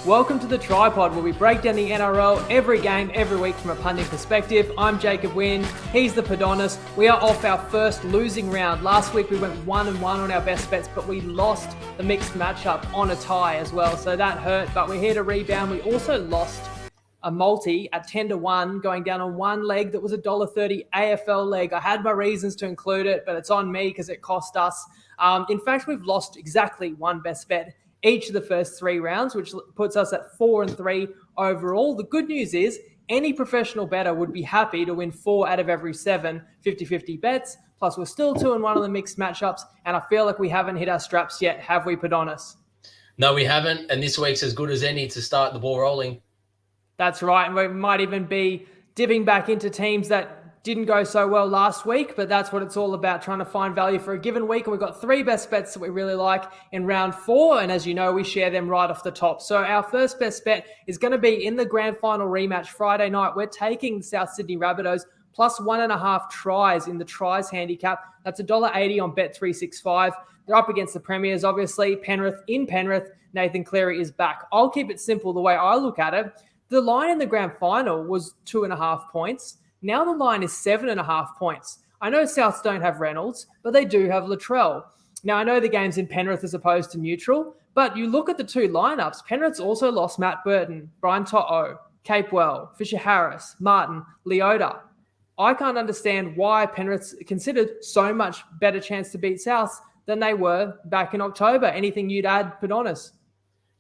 Welcome to the TryPod, where we break down the NRL every game, every week from a punting perspective. I'm Jacob Wynn, he's the Podonis. We are off our first losing round. Last week we went 1-1 on our best bets, but we lost the mixed matchup on a tie as well, so that hurt, but we're here to rebound. We also lost a multi at 10-1, going down on one leg that was a $1.30 AFL leg. I had my reasons to include it, but it's on me because it cost us. In fact, we've lost exactly one best bet each of the first three rounds, which puts us at 4-3 overall. The good news is any professional bettor would be happy to win 4 out of every 7 50-50 bets. Plus, we're still 2-1 on the mixed matchups, and I feel like we haven't hit our straps yet, have we, Podonis? No, we haven't, and this week's as good as any to start the ball rolling. That's right, and we might even be dipping back into teams that didn't go so well last week, but that's what it's all about, trying to find value for a given week. And we've got 3 best bets that we really like in round 4. And as you know, we share them right off the top. So our first best bet is going to be in the grand final rematch Friday night. We're taking South Sydney Rabbitohs plus 1.5 tries in the tries handicap. That's $1.80 on Bet365. They're up against the Premiers, obviously. Penrith in Penrith. Nathan Cleary is back. I'll keep it simple the way I look at it. The line in the grand final was 2.5 points. Now the line is 7.5 points. I know Souths don't have Reynolds, but they do have Latrell. Now, I know the game's in Penrith as opposed to neutral, but you look at the two lineups. Penrith's also lost Matt Burton, Brian To'o, Capewell, Fisher-Harris, Martin, Leota. I can't understand why Penrith's considered so much better chance to beat Souths than they were back in October. Anything you'd add, Podonis?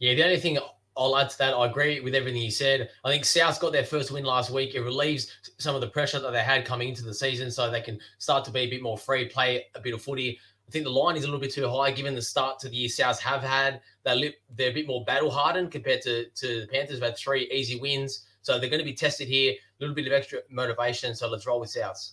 Yeah, the only thing I'll add to that, I agree with everything you said. I think South got their first win last week. It relieves some of the pressure that they had coming into the season so they can start to be a bit more free, play a bit of footy. I think the line is a little bit too high given the start to the year South have had. They're a bit more battle-hardened compared to the Panthers, who had 3 easy wins. So they're going to be tested here, a little bit of extra motivation. So let's roll with Souths.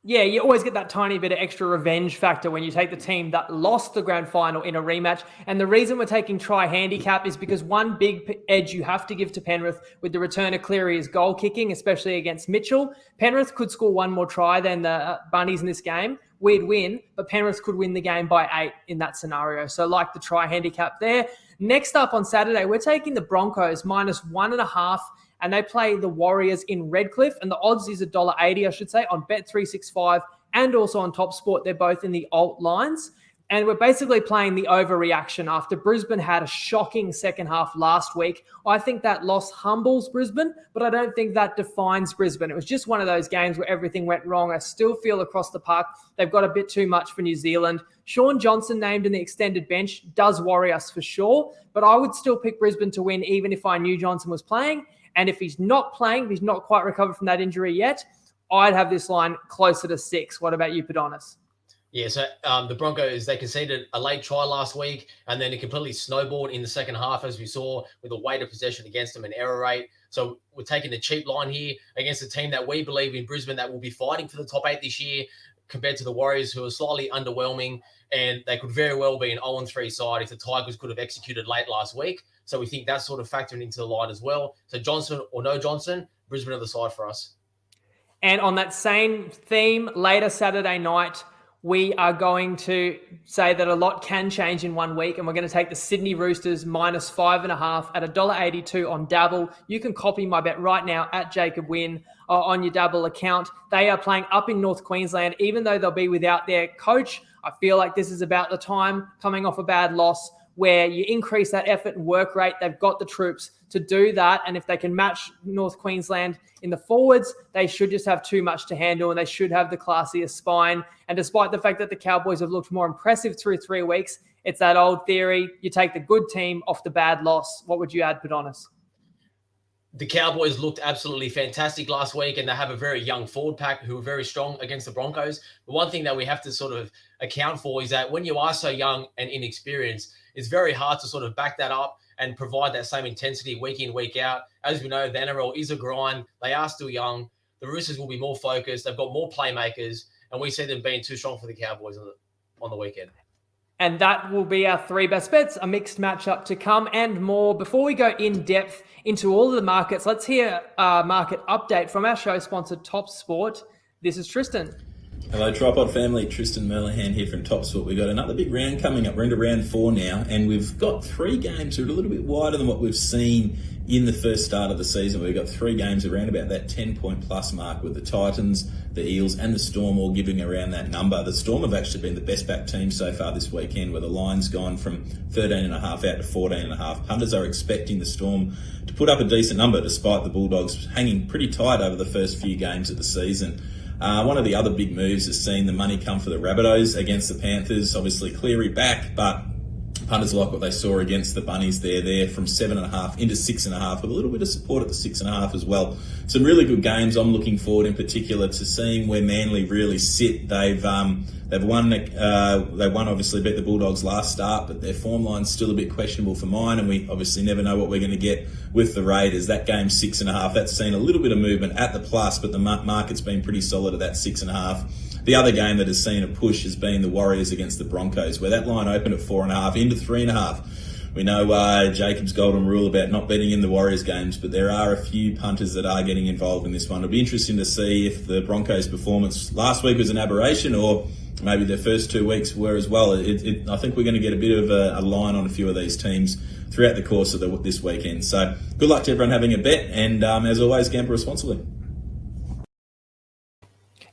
Yeah, you always get that tiny bit of extra revenge factor when you take the team that lost the grand final in a rematch. And the reason we're taking try handicap is because one big edge you have to give to Penrith with the return of Cleary is goal kicking, especially against Mitchell. Penrith could score one more try than the Bunnies in this game. We'd win, but Penrith could win the game by 8 in that scenario. So like the try handicap there. Next up on Saturday, we're taking the Broncos minus 1.5. And they play the Warriors in Redcliffe. And the odds is $1.80, I should say, on Bet365 and also on TopSport. They're both in the alt lines. And we're basically playing the overreaction after Brisbane had a shocking second half last week. I think that loss humbles Brisbane, but I don't think that defines Brisbane. It was just one of those games where everything went wrong. I still feel across the park they've got a bit too much for New Zealand. Sean Johnson named in the extended bench does worry us for sure, but I would still pick Brisbane to win even if I knew Johnson was playing. And if he's not playing, if he's not quite recovered from that injury yet, I'd have this line closer to 6. What about you, Podonis? Yeah, so the Broncos, they conceded a late try last week, and then it completely snowballed in the second half, as we saw, with a weight of possession against them and error rate. So we're taking the cheap line here against a team that we believe in Brisbane that will be fighting for the top 8 this year, compared to the Warriors, who are slightly underwhelming, and they could very well be an 0-3 side if the Tigers could have executed late last week. So we think that's sort of factoring into the line as well. So Johnson or no Johnson, Brisbane are the side for us. And on that same theme, later Saturday night, we are going to say that a lot can change in 1 week, and we're going to take the Sydney Roosters minus 5.5 at $1.82 on Dabble. You can copy my bet right now at Jacob Wynn on your Dabble account. They are playing up in North Queensland, even though they'll be without their coach. I feel like this is about the time, coming off a bad loss, where you increase that effort and work rate. They've got the troops to do that. And if they can match North Queensland in the forwards, they should just have too much to handle, and they should have the classiest spine. And despite the fact that the Cowboys have looked more impressive through 3 weeks, it's that old theory. You take the good team off the bad loss. What would you add, Podonis? The Cowboys looked absolutely fantastic last week, and they have a very young forward pack who are very strong against the Broncos. But one thing that we have to sort of account for is that when you are so young and inexperienced, it's very hard to sort of back that up and provide that same intensity week in, week out. As we know, the NRL is a grind. They are still young. The Roosters will be more focused. They've got more playmakers, and we see them being too strong for the Cowboys on the weekend. And that will be our 3 best bets, a mixed matchup to come and more. Before we go in depth into all of the markets, let's hear a market update from our show sponsor, TopSport. This is Tristan. Hello, TryPod family. Tristan Merlihan here from TopSport. We've got another big round coming up. We're into round 4 now, and we've got 3 games that are a little bit wider than what we've seen in the first start of the season. We've got 3 games around about that 10-point plus mark, with the Titans, the Eels, and the Storm all giving around that number. The Storm have actually been the best back team so far this weekend, where the line's gone from 13.5 out to 14.5. Punters are expecting the Storm to put up a decent number, despite the Bulldogs hanging pretty tight over the first few games of the season. One of the other big moves is seeing the money come for the Rabbitohs against the Panthers. Obviously, Cleary back, but punters like what they saw against the Bunnies there from 7.5 into 6.5, with a little bit of support at the 6.5 as well. Some really good games. I'm looking forward in particular to seeing where Manly really sit. They've won. They won, obviously, beat the Bulldogs last start, but their form line's still a bit questionable for mine, and we obviously never know what we're going to get with the Raiders. That game's 6.5. That's seen a little bit of movement at the plus, but the market's been pretty solid at that 6.5. The other game that has seen a push has been the Warriors against the Broncos, where that line opened at 4.5 into 3.5. We know Jacob's golden rule about not betting in the Warriors games, but there are a few punters that are getting involved in this one. It'll be interesting to see if the Broncos' performance last week was an aberration, or maybe their first 2 weeks were as well. I think we're going to get a bit of a line on a few of these teams throughout the course of this weekend. So good luck to everyone having a bet, and as always, gamble responsibly.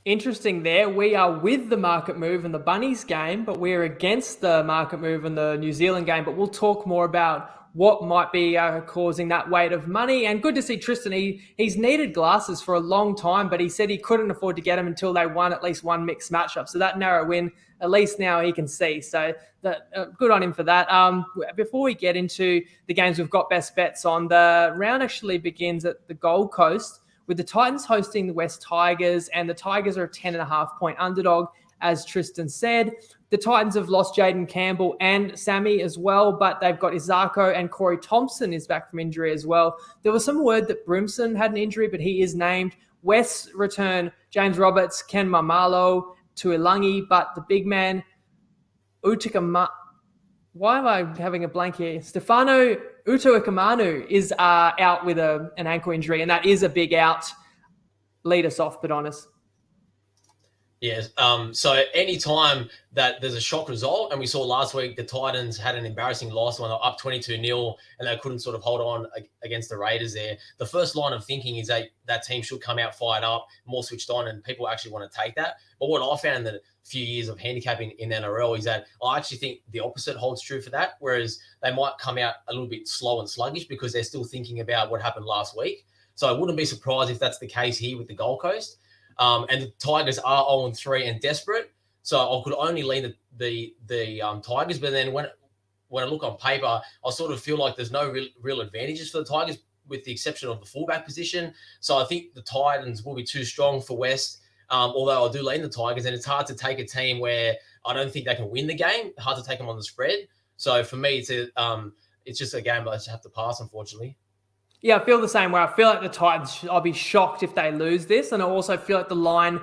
Interesting there. We are with the market move in the Bunnies game, but we're against the market move in the New Zealand game. But we'll talk more about what might be causing that weight of money. And good to see Tristan. He's needed glasses for a long time, but he said he couldn't afford to get them until they won at least one mixed matchup. So that narrow win, at least now he can see. So good on him for that. Before we get into the games we've got best bets on, the round actually begins at the Gold Coast, with the Titans hosting the West Tigers, and the Tigers are a 10.5-point underdog, as Tristan said. The Titans have lost Jaden Campbell and Sammy as well, but they've got Izako, and Corey Thompson is back from injury as well. There was some word that Brimson had an injury, but he is named. West return James Roberts, Ken Mamalo, Tuilagi, but the big man, why am I having a blank here? Stefano Utoikamanu is out with an ankle injury, and that is a big out. Lead us off, Adonis. Yes. So any time that there's a shock result, and we saw last week the Titans had an embarrassing loss when they were up 22-0 and they couldn't sort of hold on against the Raiders there. The first line of thinking is that team should come out fired up, more switched on, and people actually want to take that. But what I found in the few years of handicapping in NRL is that I actually think the opposite holds true for that, whereas they might come out a little bit slow and sluggish because they're still thinking about what happened last week. So I wouldn't be surprised if that's the case here with the Gold Coast. And the Tigers are 0-3 and desperate, so I could only lean the Tigers. But then when I look on paper, I sort of feel like there's no real advantages for the Tigers, with the exception of the fullback position. So I think the Titans will be too strong for West, although I do lean the Tigers, and it's hard to take a team where I don't think they can win the game. Hard to take them on the spread. So for me, it's just a game that I just have to pass, unfortunately. Yeah, I feel the same way. I feel like the Titans, I'll be shocked if they lose this. And I also feel like the line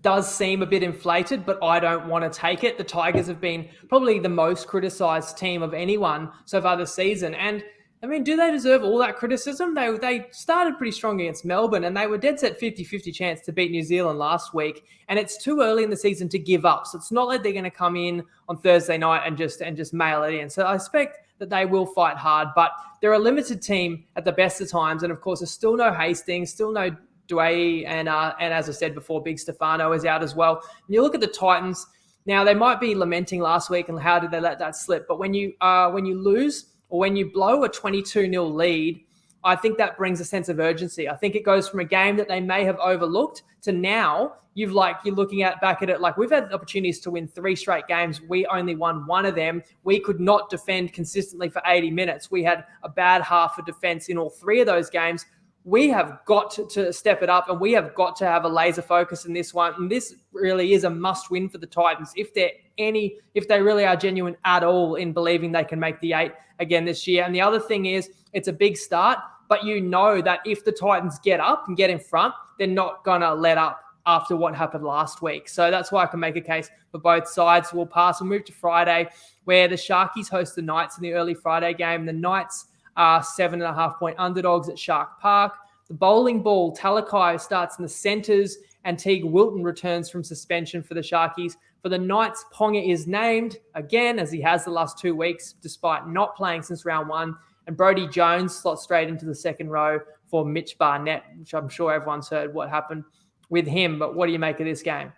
does seem a bit inflated, but I don't want to take it. The Tigers have been probably the most criticised team of anyone so far this season. And, I mean, do they deserve all that criticism? They started pretty strong against Melbourne, and they were dead set 50-50 chance to beat New Zealand last week. And it's too early in the season to give up. So it's not like they're going to come in on Thursday night and just mail it in. So I expect that they will fight hard, but they're a limited team at the best of times. And of course, there's still no Hastings, still no Duay, and as I said before, Big Stefano is out as well. And you look at the Titans, now they might be lamenting last week and how did they let that slip? But when you lose or when you blow a 22-0 lead, I think that brings a sense of urgency. I think it goes from a game that they may have overlooked to now you're looking back at it like we've had opportunities to win 3 straight games. We only won 1 of them. We could not defend consistently for 80 minutes. We had a bad half of defense in all 3 of those games. We have got to step it up, and we have got to have a laser focus in this one. And this really is a must win for the Titans if they really are genuine at all in believing they can make the 8 again this year. And the other thing is, it's a big start, but you know that if the Titans get up and get in front, they're not going to let up after what happened last week. So that's why I can make a case for both sides. We'll pass. We'll move to Friday, where the Sharkies host the Knights in the early Friday game. The Knights are 7.5-point underdogs at Shark Park. The bowling ball, Talakai, starts in the centres, and Teague Wilton returns from suspension for the Sharkies. For the Knights, Ponga is named again, as he has the last 2 weeks, despite not playing since round 1. And Brodie Jones slots straight into the second row for Mitch Barnett, which I'm sure everyone's heard what happened with him. But what do you make of this game?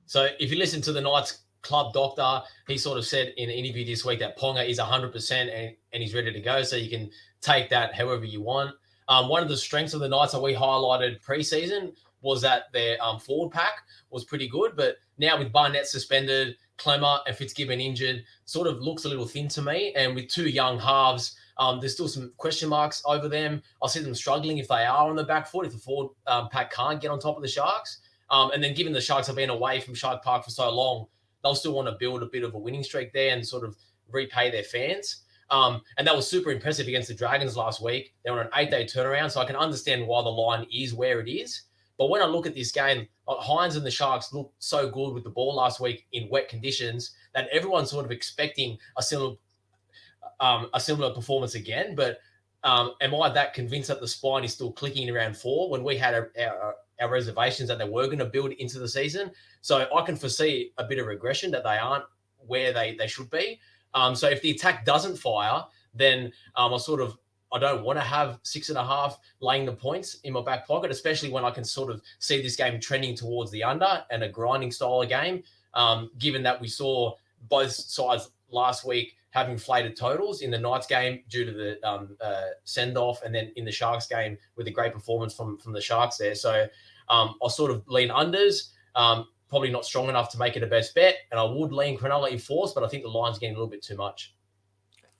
So if you listen to the Knights club doctor, he sort of said in an interview this week that Ponga is 100% and he's ready to go. So you can take that however you want. One of the strengths of the Knights that we highlighted preseason was that their forward pack was pretty good. But now with Barnett suspended, Clemmer and Fitzgibbon injured, sort of looks a little thin to me. And with 2 young halves, there's still some question marks over them. I see them struggling if they are on the back foot, if the forward pack can't get on top of the Sharks. And then given the Sharks have been away from Shark Park for so long, they'll still want to build a bit of a winning streak there and sort of repay their fans. And that was super impressive against the Dragons last week. They were on an 8-day turnaround, so I can understand why the line is where it is. But when I look at this game, Hines and the Sharks looked so good with the ball last week in wet conditions that everyone's sort of expecting a similar performance again. But am I that convinced that the spine is still clicking around 4 when we had our reservations that they were going to build into the season? So I can foresee a bit of regression, that they aren't where they should be. So if the attack doesn't fire, then I don't want to have 6.5 laying the points in my back pocket, especially when I can sort of see this game trending towards the under and a grinding style of game, given that we saw both sides last week have inflated totals in the Knights game due to the send-off, and then in the Sharks game with a great performance from the Sharks there. So I'll sort of lean unders, probably not strong enough to make it a best bet, and I would lean Cronulla in force, but I think the line's getting a little bit too much.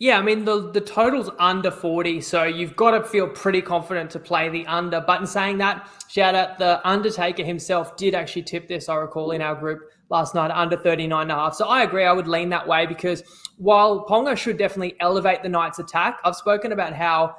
Yeah, I mean, the total's under 40, so you've got to feel pretty confident to play the under. But in saying that, shout out, the Undertaker himself did actually tip this, I recall, in our group last night, under 39.5. So I agree, I would lean that way, because while Ponga should definitely elevate the Knights' attack, I've spoken about how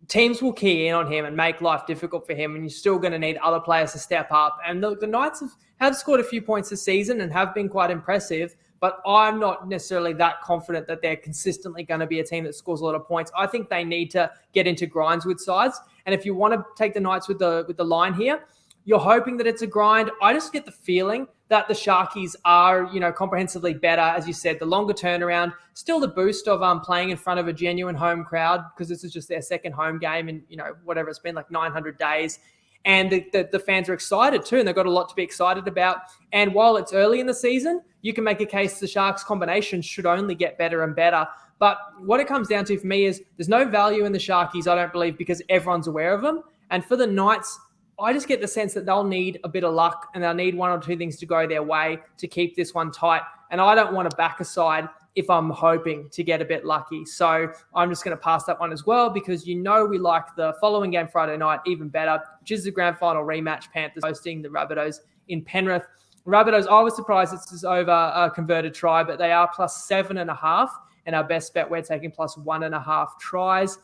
teams will key in on him and make life difficult for him, and you're still going to need other players to step up. And the Knights have scored a few points this season and have been quite impressive, but I'm not necessarily that confident that they're consistently going to be a team that scores a lot of points. I think they need to get into grinds with sides. And if you want to take the Knights with the line here, you're hoping that it's a grind. I just get the feeling that the Sharkies are, comprehensively better. As you said, the longer turnaround, still the boost of playing in front of a genuine home crowd, because this is just their second home game in, whatever it's been, like 900 days. And the fans are excited too, and they've got a lot to be excited about. And while it's early in the season, you can make a case the Sharks combination should only get better and better. But what it comes down to for me is there's no value in the Sharkies, I don't believe, because everyone's aware of them. And for the Knights, I just get the sense that they'll need a bit of luck, and they'll need 1 or 2 things to go their way to keep this one tight. And I don't want to back a side if I'm hoping to get a bit lucky. So I'm just going to pass that one as well, because we like the following game Friday night even better, which is the grand final rematch, Panthers hosting the Rabbitohs in Penrith. Rabbitohs, I was surprised it's over a converted try, but they are plus 7.5, and our best bet, we're taking plus 1.5 tries.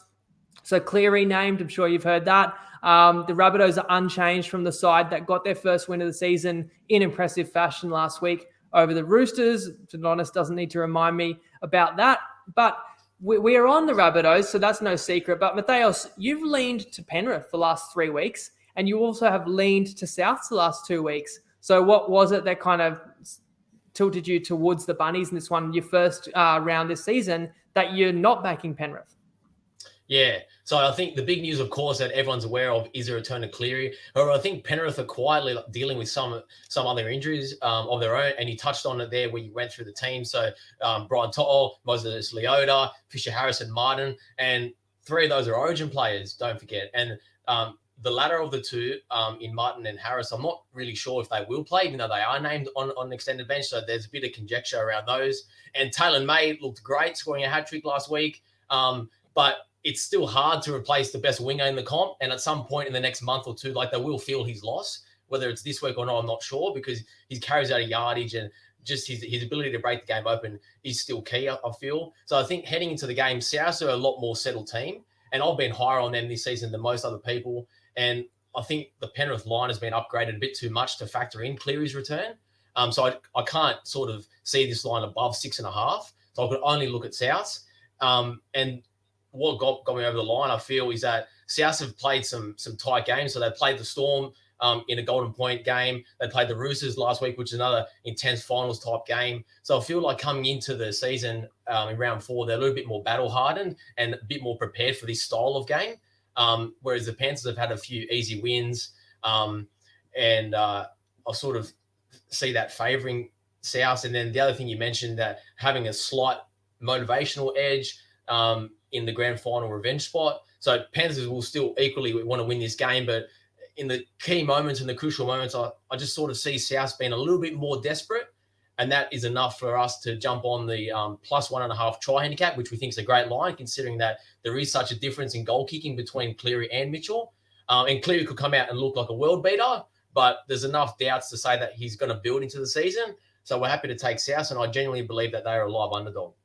So Cleary named, I'm sure you've heard that. The Rabbitohs are unchanged from the side that got their first win of the season in impressive fashion last week over the Roosters. To be honest, doesn't need to remind me about that. But we are on the Rabbitohs, so that's no secret. But Matheos, you've leaned to Penrith the last 3 weeks, and you also have leaned to Souths the last 2 weeks. So what was it that kind of tilted you towards the Bunnies in this one, your first round this season, that you're not backing Penrith? Yeah, so I think the big news, of course, that everyone's aware of is a return to Cleary. However, I think Penrith are quietly dealing with some other injuries of their own, and you touched on it there where you went through the team. So Brian To'o, Moses Leota, Fisher Harris, and Martin, and 3 of those are Origin players, don't forget. And the latter of the 2, in Martin and Harris, I'm not really sure if they will play, even though they are named on an extended bench. So there's a bit of conjecture around those. And Taylor May looked great, scoring a hat-trick last week. But it's still hard to replace the best winger in the comp. And at some point in the next month or 2, they will feel his loss. Whether it's this week or not, I'm not sure, because he carries out a yardage, and just his ability to break the game open is still key, I feel. So I think heading into the game, South are a lot more settled team, and I've been higher on them this season than most other people. And I think the Penrith line has been upgraded a bit too much to factor in Cleary's return. So I can't sort of see this line above 6.5. So I could only look at South. And what got me over the line, I feel, is that South have played some tight games. So they played the Storm in a Golden Point game. They played the Roosters last week, which is another intense finals type game. So I feel like coming into the season in round 4, they're a little bit more battle hardened and a bit more prepared for this style of game. Whereas the Panthers have had a few easy wins. And I sort of see that favouring South. And then the other thing you mentioned, that having a slight motivational edge in the grand final revenge spot. So Panthers will still equally want to win this game, but in the key moments and the crucial moments, I just sort of see South being a little bit more desperate, and that is enough for us to jump on the +1.5 try handicap, which we think is a great line, considering that there is such a difference in goal kicking between Cleary and Mitchell. And Cleary could come out and look like a world beater, but there's enough doubts to say that he's going to build into the season. So we're happy to take South, and I genuinely believe that they are a live underdog.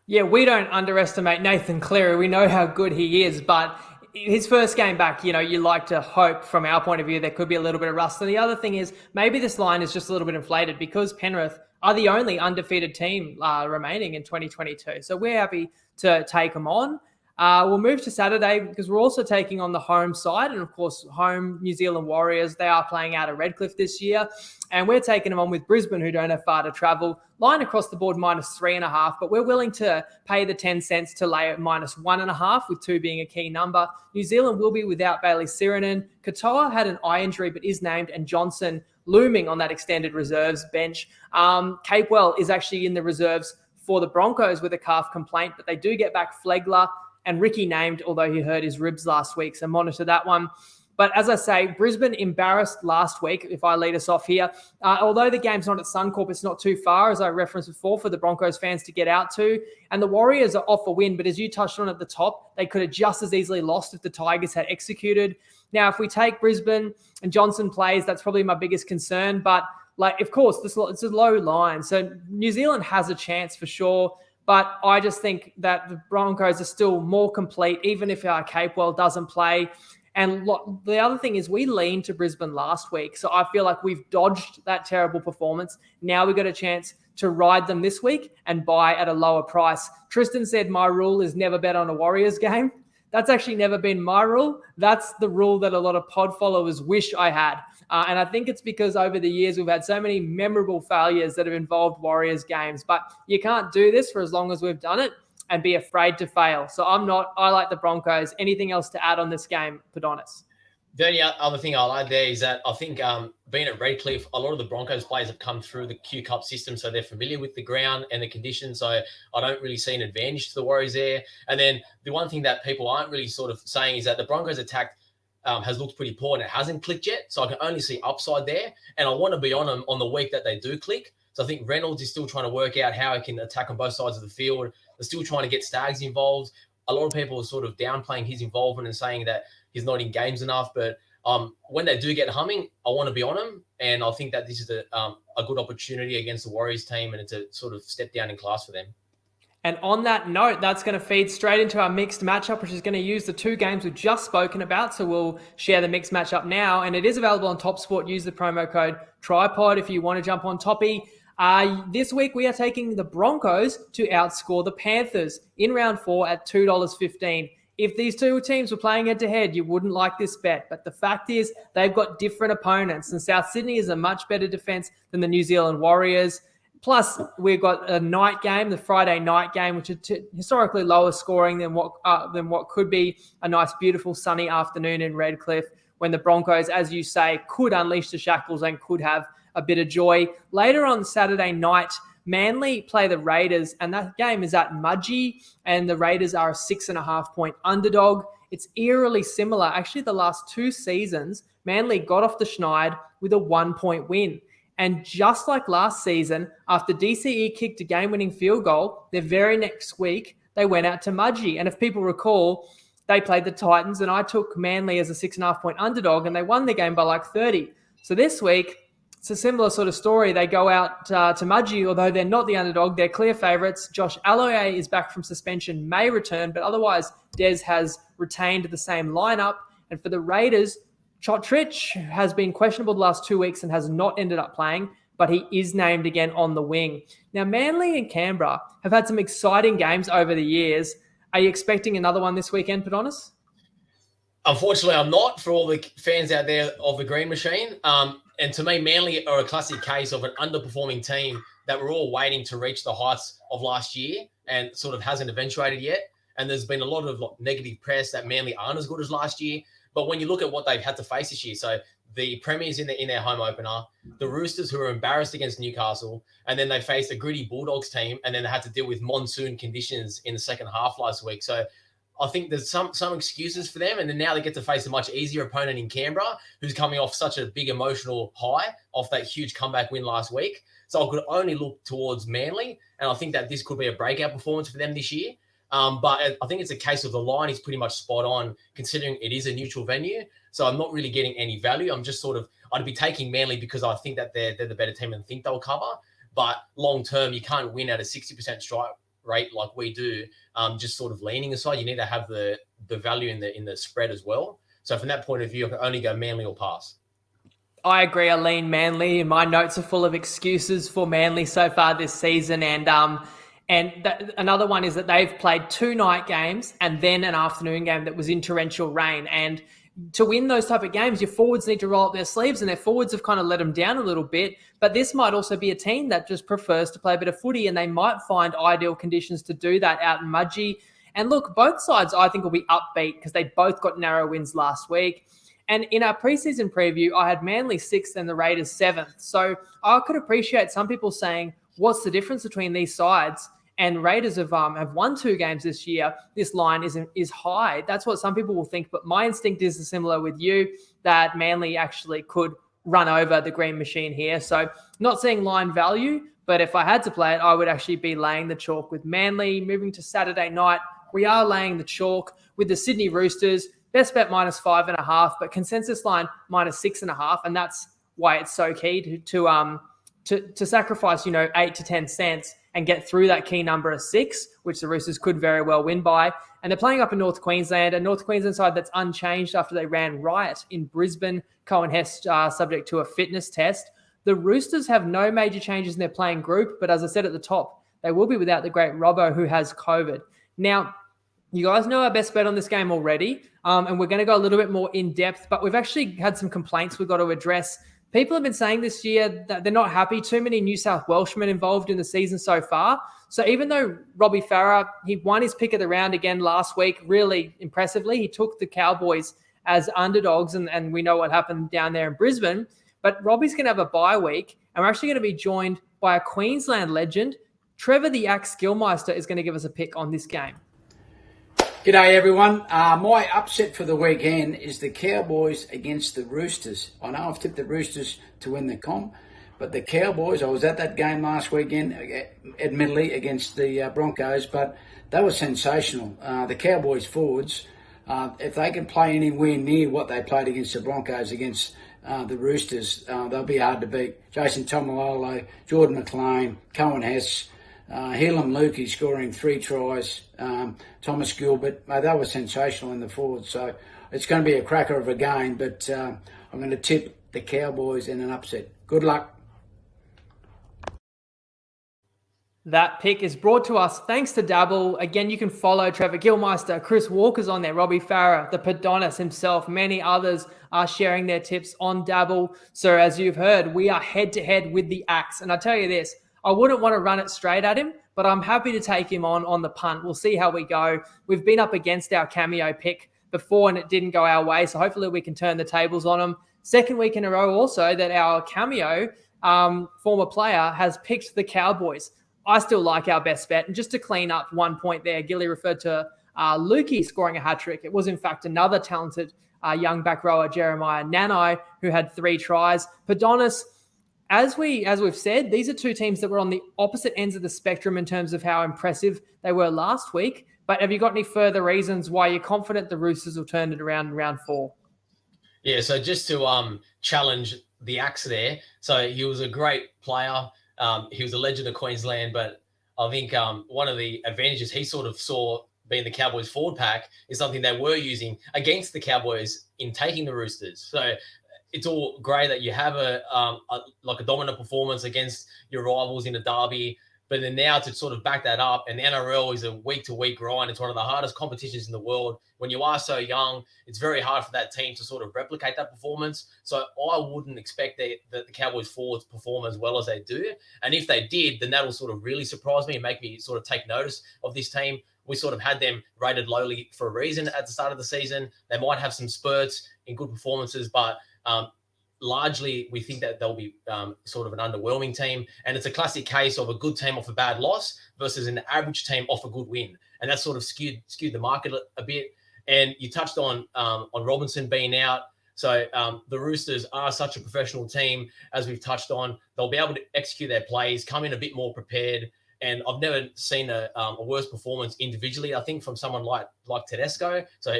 Yeah, we don't underestimate Nathan Cleary. We know how good he is, but his first game back, you like to hope from our point of view there could be a little bit of rust. And the other thing is maybe this line is just a little bit inflated because Penrith are the only undefeated team remaining in 2022. So we're happy to take them on. We'll move to Saturday because we're also taking on the home side. And of course, home New Zealand Warriors, they are playing out of Redcliffe this year. And we're taking them on with Brisbane, who don't have far to travel. Line across the board -3.5, but we're willing to pay the 10 cents to lay at -1.5, with 2 being a key number. New Zealand will be without Bailey Sirinen. Katoa had an eye injury but is named, and Johnson looming on that extended reserves bench. Capewell is actually in the reserves for the Broncos with a calf complaint, but they do get back Flegler and Ricky named, although he hurt his ribs last week, so monitor that one. But as I say, Brisbane embarrassed last week, if I lead us off here. Although the game's not at Suncorp, it's not too far, as I referenced before, for the Broncos fans to get out to. And the Warriors are off a win, but as you touched on at the top, they could have just as easily lost if the Tigers had executed. Now, if we take Brisbane and Johnson plays, that's probably my biggest concern. But, of course, it's a low line. So New Zealand has a chance for sure. But I just think that the Broncos are still more complete, even if Capewell doesn't play. And the other thing is we leaned to Brisbane last week. So I feel like we've dodged that terrible performance. Now we've got a chance to ride them this week and buy at a lower price. Tristan said my rule is never bet on a Warriors game. That's actually never been my rule. That's the rule that a lot of pod followers wish I had. And I think it's because over the years, we've had so many memorable failures that have involved Warriors games. But you can't do this for as long as we've done it and be afraid to fail. So I like the Broncos. Anything else to add on this game, Padonis? The only other thing I'll add there is that I think being at Redcliffe, a lot of the Broncos players have come through the Q Cup system, so they're familiar with the ground and the conditions. So I don't really see an advantage to the Warriors there. And then the one thing that people aren't really sort of saying is that the Broncos attack has looked pretty poor and it hasn't clicked yet. So I can only see upside there. And I want to be on them on the week that they do click. So I think Reynolds is still trying to work out how he can attack on both sides of the field. They're still trying to get Staggs involved. A lot of people are sort of downplaying his involvement and saying that he's not in games enough. But when they do get humming, I want to be on him. And I think that this is a good opportunity against the Warriors team, and it's a sort of step down in class for them. And on that note, that's going to feed straight into our mixed matchup, which is going to use the 2 games we've just spoken about. So we'll share the mixed matchup now. And it is available on TopSport. Use the promo code TryPod if you want to jump on Toppy. This week, we are taking the Broncos to outscore the Panthers in round 4 at $2.15. If these 2 teams were playing head-to-head, you wouldn't like this bet. But the fact is, they've got different opponents. And South Sydney is a much better defense than the New Zealand Warriors. Plus, we've got a night game, the Friday night game, which is historically lower scoring than what could be a nice, beautiful, sunny afternoon in Redcliffe, when the Broncos, as you say, could unleash the shackles and could have a bit of joy. Later on Saturday night, Manly play the Raiders, and that game is at Mudgee, and the Raiders are a 6.5-point underdog. It's eerily similar. Actually, the last 2 seasons, Manly got off the schneid with a 1-point win. And just like last season, after DCE kicked a game-winning field goal, the very next week, they went out to Mudgee. And if people recall, they played the Titans, and I took Manly as a 6.5-point underdog, and they won the game by like 30. So this week, it's a similar sort of story. They go out to Mudgee, although they're not the underdog. They're clear favourites. Josh Aloiai is back from suspension, may return, but otherwise Des has retained the same lineup. And for the Raiders, Chotrich has been questionable the last 2 weeks and has not ended up playing, but he is named again on the wing. Now, Manly and Canberra have had some exciting games over the years. Are you expecting another one this weekend, Padonis? Unfortunately, I'm not, for all the fans out there of the Green Machine. And to me, Manly are a classic case of an underperforming team that we're all waiting to reach the heights of last year and sort of hasn't eventuated yet. And there's been a lot of negative press that Manly aren't as good as last year. But when you look at what they've had to face this year, so the Premiers in their home opener, the Roosters who are embarrassed against Newcastle, and then they faced a gritty Bulldogs team, and then they had to deal with monsoon conditions in the second half last week. So I think there's some excuses for them, and then now they get to face a much easier opponent in Canberra, who's coming off such a big emotional high off that huge comeback win last week. So I could only look towards Manly, and I think that this could be a breakout performance for them this year. But I think it's a case of the line is pretty much spot on, considering it is a neutral venue. So I'm not really getting any value. I'm just I'd be taking Manly because I think that they're the better team and think they'll cover. But long term, you can't win at a 60% strike rate like we do. Just sort of leaning aside, you need to have the value in the spread as well. So from that point of view, I can only go Manly or pass. I agree. I lean Manly, and my notes are full of excuses for Manly so far this season. Another one is that they've played 2 night games and then an afternoon game that was in torrential rain. And to win those type of games, your forwards need to roll up their sleeves, and their forwards have kind of let them down a little bit. But this might also be a team that just prefers to play a bit of footy, and they might find ideal conditions to do that out in Mudgee. And look, both sides I think will be upbeat because they both got narrow wins last week. And in our preseason preview, I had Manly 6th and the Raiders 7th. So I could appreciate some people saying, what's the difference between these sides? And Raiders have won 2 games this year. This line is high. That's what some people will think. But my instinct is similar with you, that Manly actually could run over the Green Machine here. So not seeing line value, but if I had to play it, I would actually be laying the chalk with Manly. Moving to Saturday night, we are laying the chalk with the Sydney Roosters. Best bet -5.5, but consensus line -6.5. And that's why it's so key to sacrifice, 8 to 10 cents and get through that key number of 6, which the Roosters could very well win by. And they're playing up in North Queensland, a North Queensland side that's unchanged after they ran riot in Brisbane. Cohen Hess subject to a fitness test. The Roosters have no major changes in their playing group, but as I said at the top, they will be without the great Robbo, who has COVID. Now, you guys know our best bet on this game already, and we're going to go a little bit more in depth, but we've actually had some complaints we've got to address. People have been saying this year that they're not happy. Too many New South Welshmen involved in the season so far. So even though Robbie Farah, he won his pick of the round again last week, really impressively. He took the Cowboys as underdogs, and we know what happened down there in Brisbane. But Robbie's going to have a bye week, and we're actually going to be joined by a Queensland legend. Trevor the Axe Skillmeister is going to give us a pick on this game. G'day everyone. My upset for the weekend is the Cowboys against the Roosters. I know I've tipped the Roosters to win the comp, but the Cowboys, I was at that game last weekend, admittedly against the Broncos, but they were sensational. The Cowboys forwards, if they can play anywhere near what they played against the Broncos, against the Roosters, they'll be hard to beat. Jason Tomalolo, Jordan McLean, Cohen Hess, Helam Lukey scoring 3 tries, Thomas Gilbert, they were sensational in the forwards. So it's going to be a cracker of a game, but I'm going to tip the Cowboys in an upset. Good luck. That pick is brought to us thanks to Dabble. Again, you can follow Trevor Gillmeister, Chris Walker's on there, Robbie Farah, the Padonis himself, many others are sharing their tips on Dabble. So as you've heard, we are head-to-head with the Axe. And I tell you this, I wouldn't want to run it straight at him, but I'm happy to take him on the punt. We'll see how we go. We've been up against our cameo pick before and it didn't go our way, so hopefully we can turn the tables on him. Second week in a row also that our cameo former player has picked the Cowboys. I still like our best bet. And just to clean up 1 point there, Gilly referred to Lukey scoring a hat-trick. It was in fact another talented young back rower, Jeremiah Nanai, who had 3 tries. Padonis, as we've said, these are 2 teams that were on the opposite ends of the spectrum in terms of how impressive they were last week. But have you got any further reasons why you're confident the Roosters will turn it around in round 4? Yeah, so just to challenge the Axe there. So he was a great player. He was a legend of Queensland, but I think one of the advantages he sort of saw being the Cowboys forward pack is something they were using against the Cowboys in taking the Roosters. So it's all great that you have a dominant performance against your rivals in a derby, But then now to sort of back that up, and the NRL is a week-to-week grind. It's one of the hardest competitions in the world. When you are so young, it's very hard for that team to sort of replicate that performance. So I wouldn't expect that the Cowboys forwards perform as well as they do. And if they did, then that'll sort of really surprise me and make me sort of take notice of this team. We sort of had them rated lowly for a reason at the start of the season. They might have some spurts in good performances, but largely we think that they'll be sort of an underwhelming team. And it's a classic case of a good team off a bad loss versus an average team off a good win. And that sort of skewed the market a bit. And you touched on Robinson being out. So the Roosters are such a professional team, as we've touched on. They'll be able to execute their plays, come in a bit more prepared. And I've never seen a worse performance individually, I think, from someone like Tedesco. So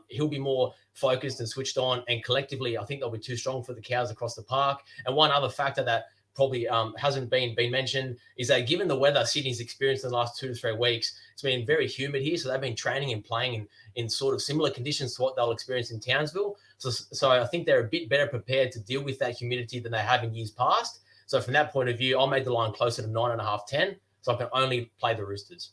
he'll be more focused and switched on. And collectively, I think they'll be too strong for the Cows across the park. And one other factor that probably hasn't been mentioned is that given the weather Sydney's experienced in the last 2 to 3 weeks, it's been very humid here. So they've been training and playing in sort of similar conditions to what they'll experience in Townsville. So I think they're a bit better prepared to deal with that humidity than they have in years past. So from that point of view, I'll make the line closer to 9.5, 10. So I can only play the Roosters.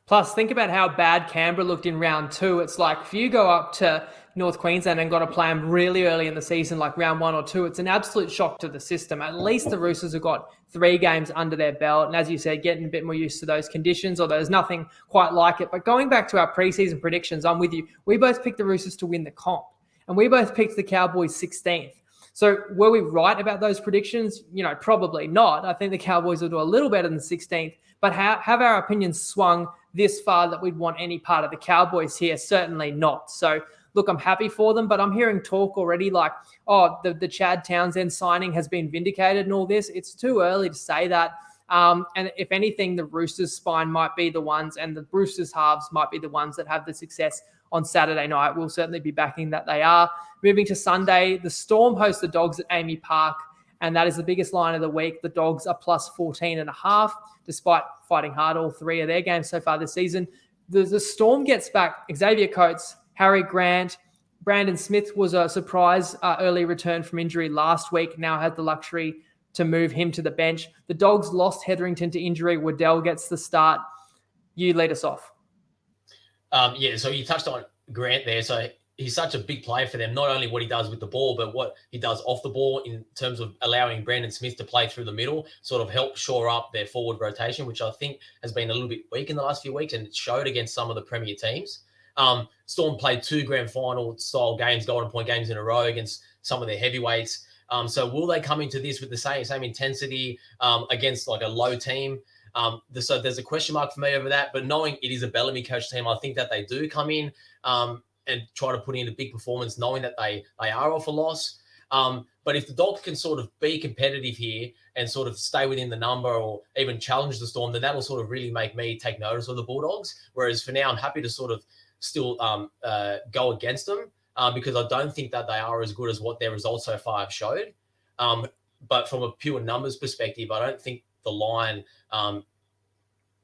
Plus, think about how bad Canberra looked in round 2. It's like if you go up to North Queensland and got to play them really early in the season, like round 1 or 2, it's an absolute shock to the system. At least the Roosters have got 3 games under their belt. And as you said, getting a bit more used to those conditions, or there's nothing quite like it. But going back to our preseason predictions, I'm with you. We both picked the Roosters to win the comp. And we both picked the Cowboys 16th. So were we right about those predictions? Probably not. I think the Cowboys will do a little better than 16th. But have our opinions swung this far that we'd want any part of the Cowboys here? Certainly not. So, look, I'm happy for them, but I'm hearing talk already like, the Chad Townsend signing has been vindicated and all this. It's too early to say that. And if anything, the Roosters' spine might be the ones, and the Roosters' halves might be the ones that have the success on Saturday night. We'll certainly be backing that they are. Moving to Sunday, the Storm host the Dogs at Amy Park, and that is the biggest line of the week. The Dogs are plus 14.5, despite fighting hard all 3 of their games so far this season. The Storm gets back Xavier Coates, Harry Grant. Brandon Smith was a surprise early return from injury last week, now had the luxury to move him to the bench. The Dogs lost Hetherington to injury. Waddell gets the start. You lead us off. So you touched on Grant there. So he's such a big player for them, not only what he does with the ball, but what he does off the ball in terms of allowing Brandon Smith to play through the middle, sort of help shore up their forward rotation, which I think has been a little bit weak in the last few weeks, and it showed against some of the Premier teams. Storm played 2 grand final style games, golden point games in a row against some of their heavyweights. So will they come into this with the same intensity against like a low team? So there's a question mark for me over that, but knowing it is a Bellamy coach team, I think that they do come in and try to put in a big performance, knowing that they are off a loss. But if the Dogs can sort of be competitive here and sort of stay within the number or even challenge the Storm, then that'll sort of really make me take notice of the Bulldogs. Whereas for now, I'm happy to sort of still go against them because I don't think that they are as good as what their results so far have showed. But from a pure numbers perspective, I don't think the line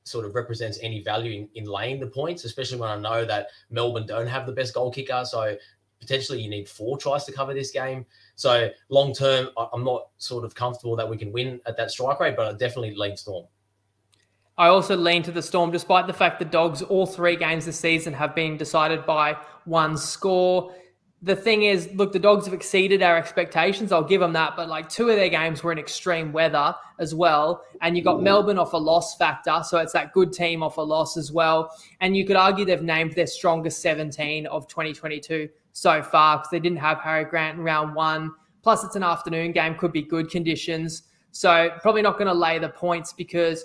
sort of represents any value in laying the points, especially when I know that Melbourne don't have the best goal kicker. So potentially you need 4 tries to cover this game. So long term, I'm not sort of comfortable that we can win at that strike rate, but I definitely lean Storm. I also lean to the Storm, despite the fact the Dogs, all 3 games this season have been decided by 1 score. The thing is, look, the Dogs have exceeded our expectations. I'll give them that. But like 2 of their games were in extreme weather as well. And you got Melbourne off a loss factor. So it's that good team off a loss as well. And you could argue they've named their strongest 17 of 2022 so far because they didn't have Harry Grant in round 1. Plus it's an afternoon game, could be good conditions. So probably not going to lay the points because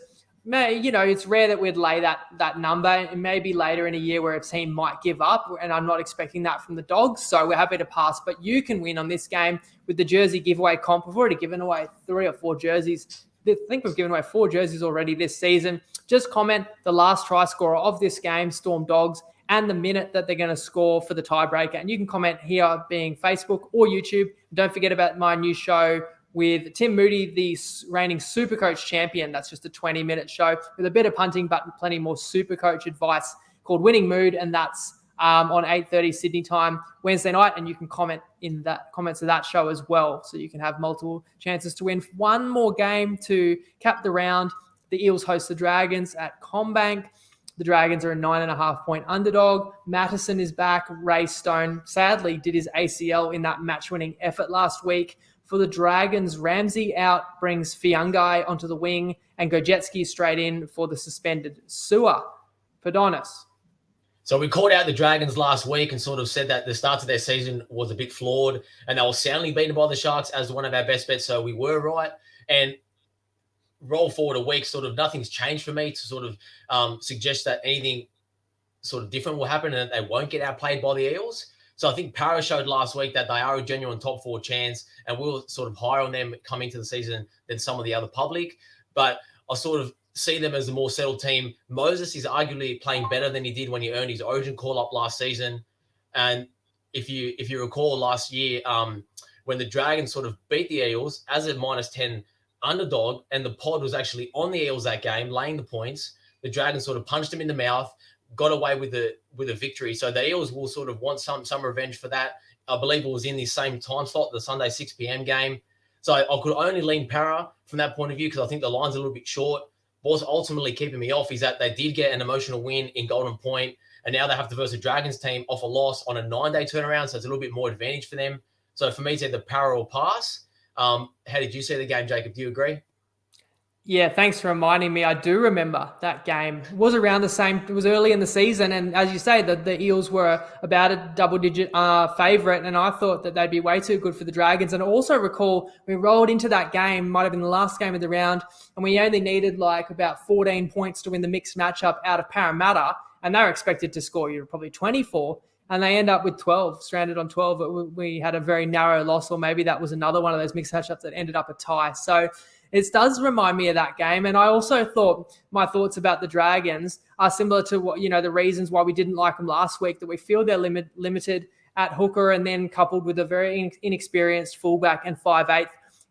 it's rare that we'd lay that number, and maybe later in a year where a team might give up, and I'm not expecting that from the Dogs, so we're happy to pass. But you can win on this game with the jersey giveaway comp. We've already given away 3 or 4 jerseys. I think we've given away 4 jerseys already this season. Just comment the last try scorer of this game, Storm Dogs, and the minute that they're going to score for the tiebreaker. And you can comment here, being Facebook or YouTube. Don't forget about my new show with Tim Moody, the reigning Supercoach champion. That's just a 20-minute show with a bit of punting, but plenty more Supercoach advice called Winning Mood, and that's on 8:30 Sydney time Wednesday night. And you can comment in that comments of that show as well, so you can have multiple chances to win. 1 more game to cap the round. The Eels host the Dragons at CommBank. The Dragons are a 9.5-point underdog. Mattison is back. Ray Stone sadly did his ACL in that match-winning effort last week. For the Dragons, Ramsey out brings Fiungai onto the wing and Gojetski straight in for the suspended Sewer. Padonis. So we called out the Dragons last week and sort of said that the start of their season was a bit flawed and they were soundly beaten by the Sharks as one of our best bets. So we were right. And roll forward a week, sort of nothing's changed for me to sort of suggest that anything sort of different will happen and that they won't get outplayed by the Eels. So I think Para showed last week that they are a genuine top 4 chance and we'll sort of higher on them coming to the season than some of the other public. But I sort of see them as a more settled team. Moses is arguably playing better than he did when he earned his Origin call-up last season. And if you recall last year, when the Dragons sort of beat the Eels as a -10 underdog and the pod was actually on the Eels that game, laying the points, the Dragons sort of punched them in the mouth, got away with a victory. So the Eels will sort of want some revenge for that. I believe it was in the same time slot, the Sunday 6 p.m. game. So I could only lean Para from that point of view because I think the line's a little bit short. What's ultimately keeping me off is that they did get an emotional win in Golden Point, and now they have to verse a Dragons team off a loss on a 9-day turnaround, so it's a little bit more advantage for them. So for me, it's either Para or pass. How did you see the game, Jacob? Do you agree? Yeah, thanks for reminding me. I do remember that game. It was around the same. It was early in the season, and as you say, the Eels were about a double-digit favourite, and I thought that they'd be way too good for the Dragons. And I also recall we rolled into that game, might have been the last game of the round, and we only needed like about 14 points to win the mixed matchup out of Parramatta, and they were expected to score probably 24. And they end up with 12, stranded on 12. But we had a very narrow loss, or maybe that was another one of those mixed matchups that ended up a tie. So it does remind me of that game. And I also thought my thoughts about the Dragons are similar to what, the reasons why we didn't like them last week, that we feel they're limited at hooker and then coupled with a very inexperienced fullback and 5'8",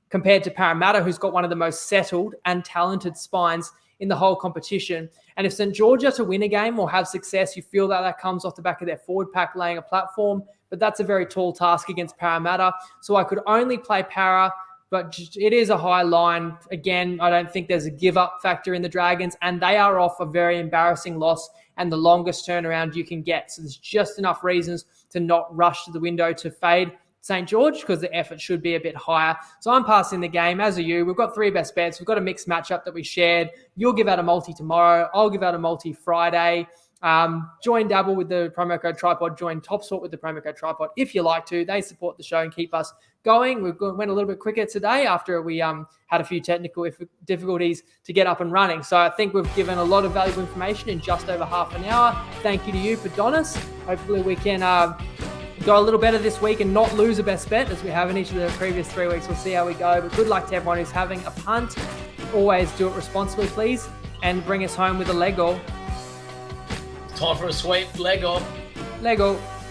compared to Parramatta, who's got one of the most settled and talented spines in the whole competition. And if St. George are to win a game or have success, you feel that comes off the back of their forward pack laying a platform, but that's a very tall task against Parramatta. So I could only play Para, but it is a high line. Again, I don't think there's a give-up factor in the Dragons, and they are off a very embarrassing loss and the longest turnaround you can get. So there's just enough reasons to not rush to the window to fade St. George because the effort should be a bit higher. So I'm passing the game, as are you. We've got 3 best bets. We've got a mixed matchup that we shared. You'll give out a multi tomorrow. I'll give out a multi Friday. Join Dabble with the promo code TryPod. Join TopSport with the promo code TryPod if you like to. They support the show and keep us going. We went a little bit quicker today after we had a few technical difficulties to get up and running. So I think we've given a lot of valuable information in just over half an hour. Thank you to you, Padonis. Hopefully we can go a little better this week and not lose a best bet as we have in each of the previous 3 weeks. We'll see how we go. But good luck to everyone who's having a punt. Always do it responsibly, please, and bring us home with a leg goal. Time for a sweep. Leg off. Lego.